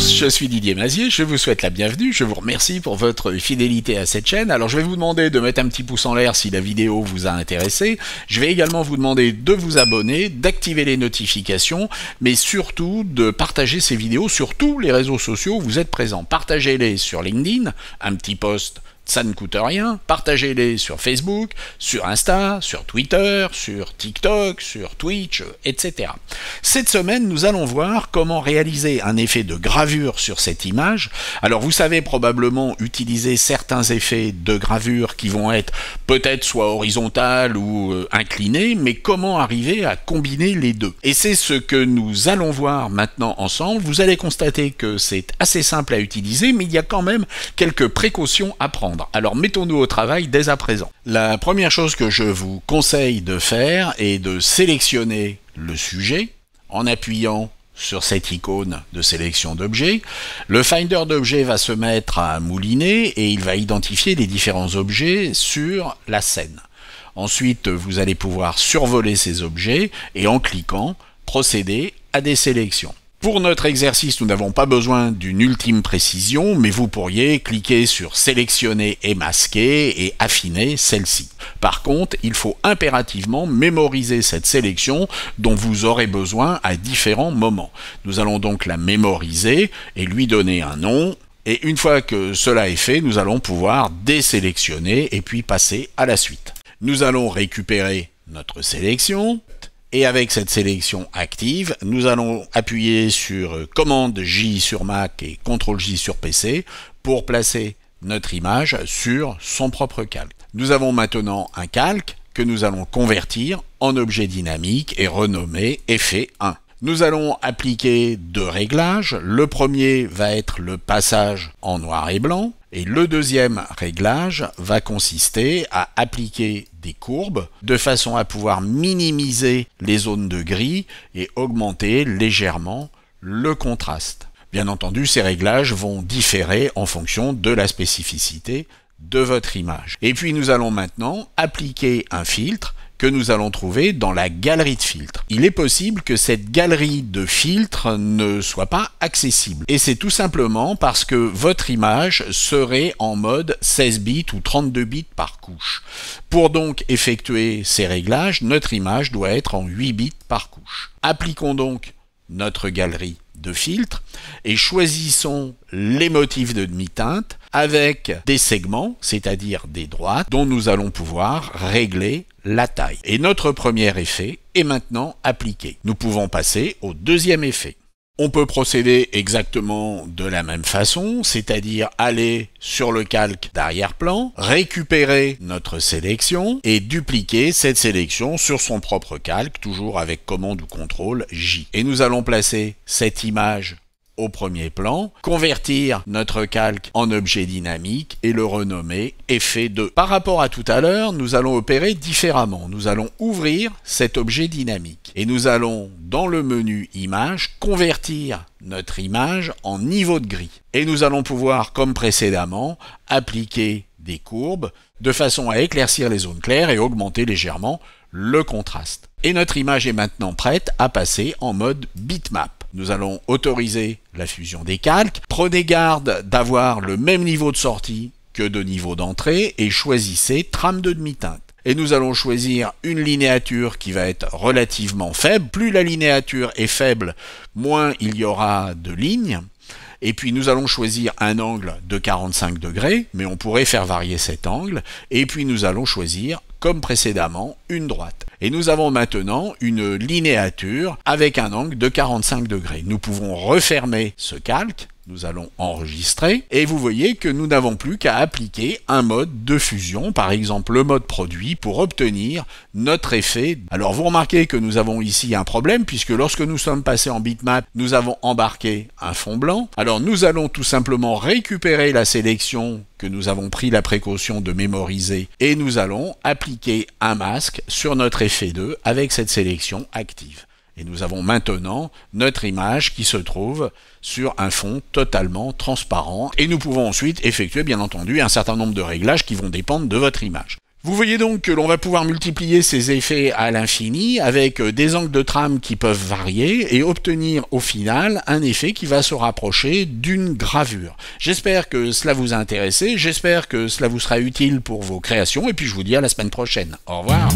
tous, je suis Didier Mazier, je vous souhaite la bienvenue, je vous remercie pour votre fidélité à cette chaîne. Alors je vais vous demander de mettre un petit pouce en l'air si la vidéo vous a intéressé. Je vais également vous demander de vous abonner, d'activer les notifications, mais surtout de partager ces vidéos sur tous les réseaux sociaux où vous êtes présents. Partagez-les sur LinkedIn, un petit post, ça ne coûte rien. Partagez-les sur Facebook, sur Insta, sur Twitter, sur TikTok, sur Twitch, etc. Cette semaine, nous allons voir comment réaliser un effet de gravure sur cette image. Alors vous savez probablement utiliser certains effets de gravure qui vont être peut-être soit horizontales ou inclinées, mais comment arriver à combiner les deux? Et c'est ce que nous allons voir maintenant ensemble. Vous allez constater que c'est assez simple à utiliser, mais il y a quand même quelques précautions à prendre. Alors mettons-nous au travail dès à présent. La première chose que je vous conseille de faire est de sélectionner le sujet en appuyant sur cette icône de sélection d'objets. Le Finder d'objets va se mettre à mouliner et il va identifier les différents objets sur la scène. Ensuite, vous allez pouvoir survoler ces objets et en cliquant, procéder à des sélections. Pour notre exercice, nous n'avons pas besoin d'une ultime précision, mais vous pourriez cliquer sur sélectionner et masquer et affiner celle-ci. Par contre, il faut impérativement mémoriser cette sélection dont vous aurez besoin à différents moments. Nous allons donc la mémoriser et lui donner un nom. Et une fois que cela est fait, nous allons pouvoir désélectionner et puis passer à la suite. Nous allons récupérer notre sélection. Et avec cette sélection active, nous allons appuyer sur commande J sur Mac et CTRL J sur PC pour placer notre image sur son propre calque. Nous avons maintenant un calque que nous allons convertir en objet dynamique et renommer effet 1. Nous allons appliquer deux réglages. Le premier va être le passage en noir et blanc. Et le deuxième réglage va consister à appliquer des courbes de façon à pouvoir minimiser les zones de gris et augmenter légèrement le contraste. Bien entendu, ces réglages vont différer en fonction de la spécificité de votre image. Et puis nous allons maintenant appliquer un filtre que nous allons trouver dans la galerie de filtres. Il est possible que cette galerie de filtres ne soit pas accessible. Et c'est tout simplement parce que votre image serait en mode 16 bits ou 32 bits par couche. Pour donc effectuer ces réglages, notre image doit être en 8 bits par couche. Appliquons donc notre galerie de filtres et choisissons les motifs de demi-teinte avec des segments, c'est-à-dire des droites, dont nous allons pouvoir régler la taille. Et notre premier effet est maintenant appliqué. Nous pouvons passer au deuxième effet. On peut procéder exactement de la même façon, c'est-à-dire aller sur le calque d'arrière-plan, récupérer notre sélection et dupliquer cette sélection sur son propre calque, toujours avec commande ou CTRL J. Et nous allons placer cette image au premier plan, convertir notre calque en objet dynamique et le renommer effet 2. Par rapport à tout à l'heure, nous allons opérer différemment. Nous allons ouvrir cet objet dynamique et nous allons, dans le menu image, convertir notre image en niveau de gris. Et nous allons pouvoir, comme précédemment, appliquer des courbes de façon à éclaircir les zones claires et augmenter légèrement le contraste. Et notre image est maintenant prête à passer en mode bitmap. Nous allons autoriser la fusion des calques. Prenez garde d'avoir le même niveau de sortie que de niveau d'entrée et choisissez trame de demi-teinte. Et nous allons choisir une linéature qui va être relativement faible. Plus la linéature est faible, moins il y aura de lignes. Et puis nous allons choisir un angle de 45 degrés, mais on pourrait faire varier cet angle. Et puis nous allons choisir, comme précédemment, une droite. Et nous avons maintenant une linéature avec un angle de 45 degrés. Nous pouvons refermer ce calque. Nous allons enregistrer et vous voyez que nous n'avons plus qu'à appliquer un mode de fusion, par exemple le mode produit, pour obtenir notre effet. Alors vous remarquez que nous avons ici un problème puisque lorsque nous sommes passés en bitmap, nous avons embarqué un fond blanc. Alors nous allons tout simplement récupérer la sélection que nous avons pris la précaution de mémoriser et nous allons appliquer un masque sur notre effet 2 avec cette sélection active. Et nous avons maintenant notre image qui se trouve sur un fond totalement transparent. Et nous pouvons ensuite effectuer, bien entendu, un certain nombre de réglages qui vont dépendre de votre image. Vous voyez donc que l'on va pouvoir multiplier ces effets à l'infini avec des angles de trame qui peuvent varier et obtenir au final un effet qui va se rapprocher d'une gravure. J'espère que cela vous a intéressé, j'espère que cela vous sera utile pour vos créations et puis je vous dis à la semaine prochaine. Au revoir.